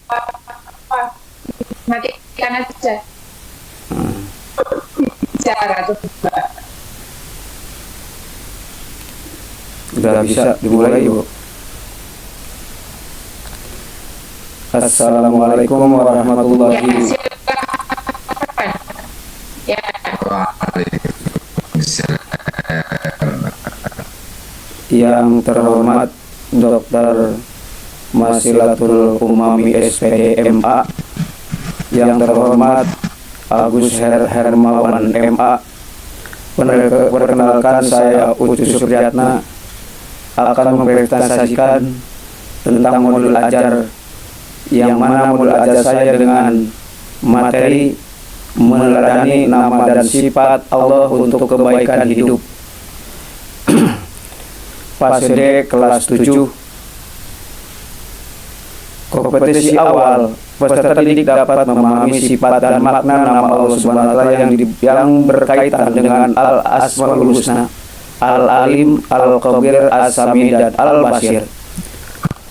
apa, matikan aja bicara tuh. Udah bisa dimulai, Ibu. Assalamualaikum Ya, warahmatullahi. silakan. Ya, Yang terhormat Dr. Masilatul Umami SPD MA, yang terhormat Agus Hermawan MA. Perkenalkan, saya Ucus Supriyatna akan mempresentasikan tentang modul ajar, yang mana modul ajar saya dengan materi meneladani nama dan sifat Allah untuk kebaikan hidup. Pasede kelas 7. Kompetisi awal, peserta didik dapat memahami sifat dan makna nama Allah Subhanahu wa taala yang berkaitan dengan Al-Asmaul Husna, Al-Alim, Al-Khabir, As-Sami, dan Al-Basir.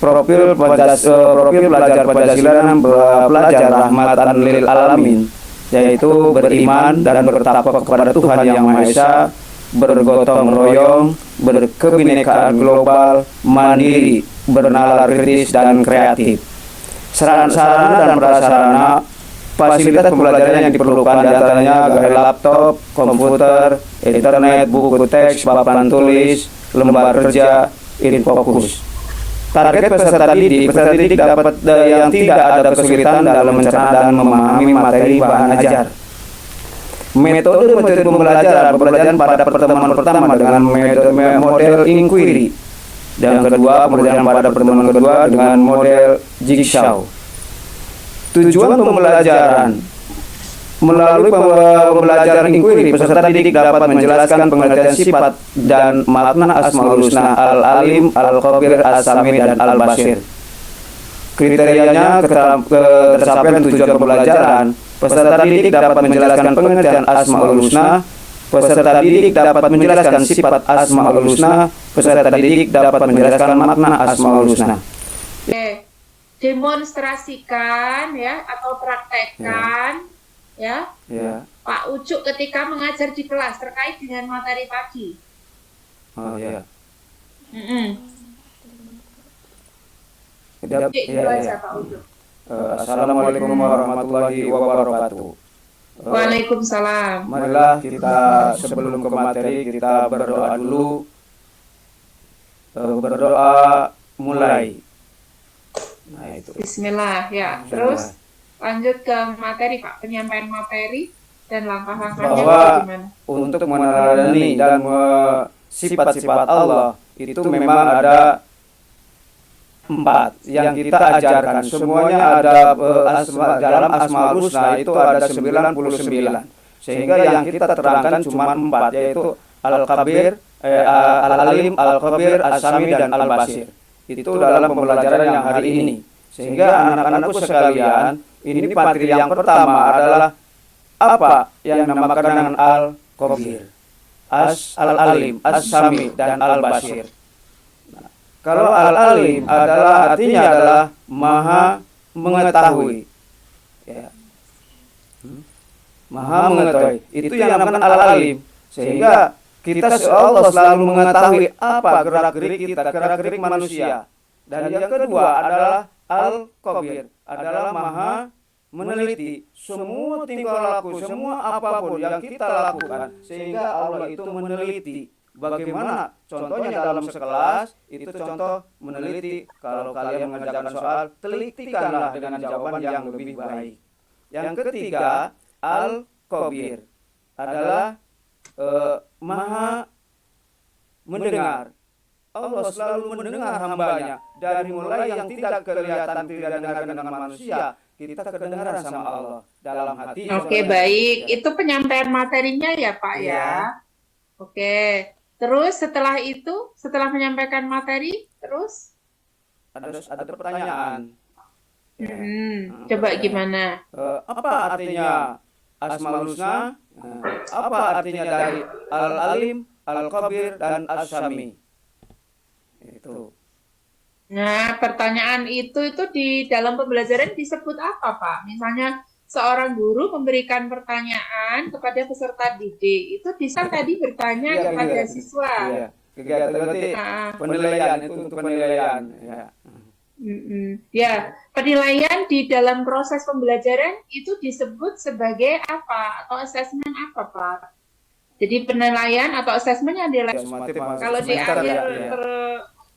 Profil pelajar Pancasila dan pelajar rahmatan lil alamin, yaitu beriman dan bertakwa kepada Tuhan Yang Maha Esa, bergotong royong, berkebinekaan global, mandiri, bernalar kritis dan kreatif. Sarana dan prasarana fasilitas pembelajaran yang diperlukan diantaranya adalah laptop, komputer, internet, buku teks, papan tulis, lembar kerja, infokus. Target peserta didik dapat yang tidak ada kesulitan dalam mencerna dan memahami materi bahan ajar. Metode pembelajaran pada pertemuan pertama dengan model inquiry, dan kedua pembelajaran pada pertemuan kedua dengan model jigsaw. Tujuan pembelajaran: melalui pembelajaran inquiry, peserta didik dapat menjelaskan pengertian sifat dan makna Asmaul Husna, Al-Alim, Al-Khabir, As-Sami, dan Al-Basir. Kriterianya ketercapaian tujuan pembelajaran: peserta didik dapat menjelaskan pengertian Asmaul Husna, peserta didik dapat menjelaskan sifat Asmaul Husna, peserta didik dapat menjelaskan makna Asmaul Husna. Oke, demonstrasikan ya atau praktekkan ya, Pak Ucuk ketika mengajar di kelas terkait dengan materi pagi. Oh ya. Aja, Pak Ucuk. Assalamualaikum warahmatullahi wabarakatuh. Waalaikumsalam. Marilah kita sebelum ke materi kita berdoa dulu. Berdoa mulai. Nah itu. Bismillah ya. Terus lanjut ke materi, Pak, penyampaian materi dan langkah-langkahnya bagaimana? Untuk meneladani dan sifat-sifat Allah itu memang ada 4 yang kita ajarkan. Semuanya ada dalam Asmaul Husna itu ada 99. Sehingga yang kita terangkan cuma 4, yaitu Al-Khabir, Al-Alim, Al-Khabir, As-Sami, dan Al-Basir. Itu dalam pembelajaran yang hari ini. Sehingga anak-anakku sekalian, ini materi yang pertama adalah apa yang dinamakan dengan Al-Khabir, Al-Alim, As-Sami, dan Al-Basir. Nah, kalau Al-Alim artinya adalah maha mengetahui. Ya. Maha mengetahui. Itu yang dinamakan Al-Alim. Sehingga kita Allah selalu mengetahui apa gerak-gerik kita, gerak-gerik manusia. Dan yang kedua adalah Al-Khabir, adalah maha meneliti semua tingkah laku, semua apapun yang kita lakukan. Sehingga Allah itu meneliti. Bagaimana contohnya dalam sekelas, itu contoh meneliti. Kalau kalian mengerjakan soal, telitikanlah dengan jawaban yang lebih baik. Yang ketiga, Al-Khabir adalah maha mendengar. Allah selalu mendengar hambanya. Dari mulai yang tidak kelihatan, tidak dengar dengan manusia, kita kedengaran sama Allah dalam hati. Oke, baik. Itu penyampaian materinya ya, Pak ya. Oke. Terus setelah itu, setelah menyampaikan materi, terus ada pertanyaan. Coba gimana? Apa artinya Asmaul Husna? Apa artinya dari Al-Alim, Al-Khabir, dan As-Sami? Itu. Nah, pertanyaan itu di dalam pembelajaran disebut apa, Pak? Misalnya seorang guru memberikan pertanyaan kepada peserta didik, itu bisa tadi bertanya Iya, kepada iya, siswa. iya. Kegiatan berarti Ah, penilaian itu untuk penilaian. Ya. ya, penilaian di dalam proses pembelajaran itu disebut sebagai apa? Atau asesmen apa, Pak? Jadi penilaian atau asesmennya adalah Ya, sumatif masuk kalau di semester akhir ya. Ya.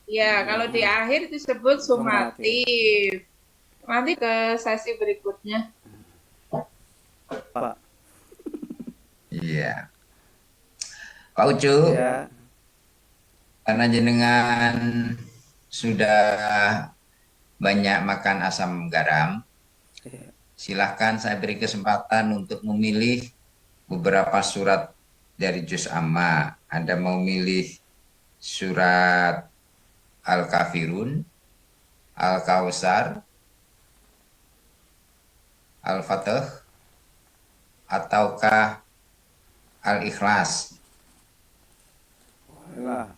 ya, kalau di akhir itu disebut Sumatif. sumatif. Nanti ke sesi berikutnya. Pak. Iya. Pak Ucu, Ya. karena jenengan sudah banyak makan asam garam, silahkan saya beri kesempatan untuk memilih beberapa surat dari juz amma. Anda mau milih surat Al-Kafirun, Al-Kausar, Al-Fatih, ataukah Al-Ikhlas? Lah,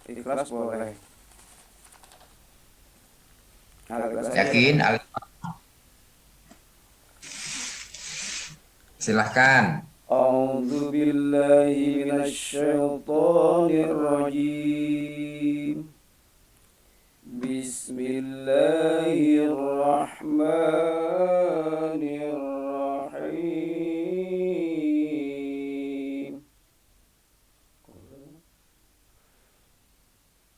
ikhlas boleh. Ikhlas aja. Yakin? Silahkan. A'udzu billahi minasyaitonir rajim. Bismillahirrahmanirrahim.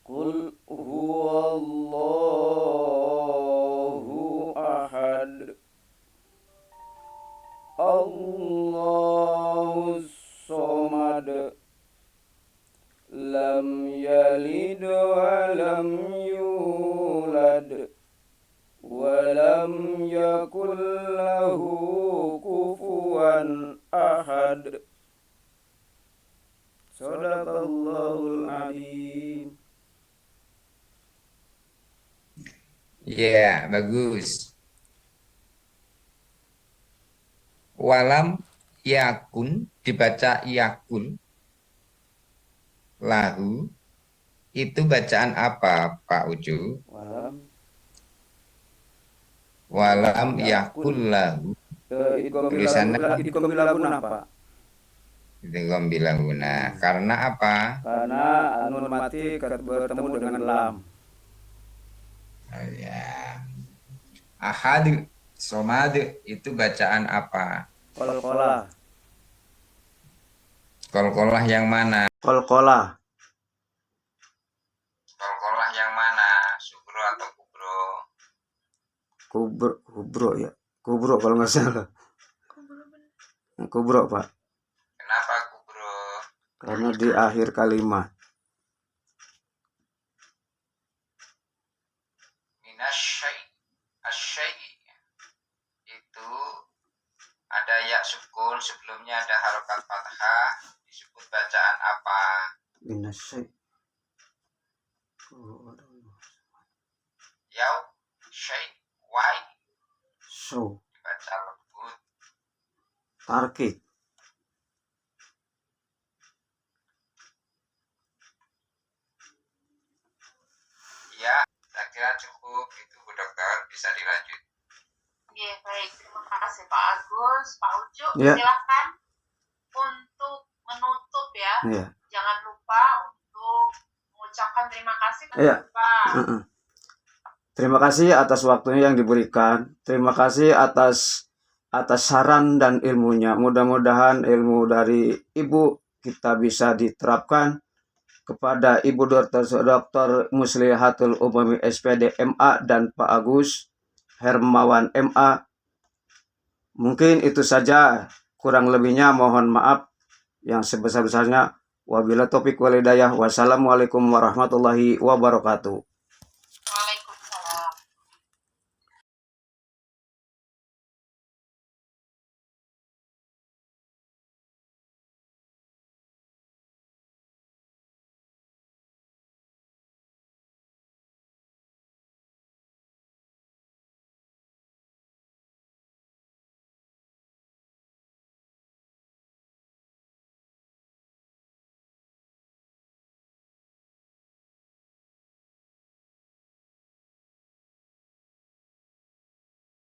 Qul huwallahu ahad. Allahus somad. Lam yalid wa lam yulad wa lam yakul lahu kufuwan ahad. Sadaqallahul azim. Ya, bagus. Walam yakun dibaca yakun. Lahu itu bacaan apa, Pak Ucu? Walam yakun lahu. Tulisannya Idgham bilaguna, Pak. dengan bilang guna. Karena apa? Karena nun mati bertemu dengan lam. Oh, ya. Ahad, somad itu bacaan apa? Qalqalah. Kolkolah yang mana? Qalqalah. Kolkolah yang mana? Subro atau kubro? Kubro ya. Kubro kalau nggak salah. Kubro, Pak. Kenapa kubro? Karena di akhir kalimat. Asyai itu ada ya sukun, sebelumnya ada harokat fathah, disebut bacaan apa? Minasyai. Yau, syai, wai, So. dibaca lembut. Tarkik. Ya, saya kira cukup itu Bu Dokter, bisa dilanjut. Oke, baik. Terima kasih Pak Agus, Pak Ucu. Ya. Silakan untuk menutup ya. Iya. Jangan lupa untuk mengucapkan terima kasih Iya. Pak. Terima kasih atas waktunya yang diberikan. Terima kasih atas saran dan ilmunya. Mudah-mudahan ilmu dari Ibu kita bisa diterapkan kepada Ibu Dr. Muslihatul Umami SPD MA dan Pak Agus Hermawan MA. Mungkin itu saja, kurang lebihnya mohon maaf yang sebesar-besarnya. Wabillahi taufiq wal hidayah. Wassalamualaikum warahmatullahi wabarakatuh.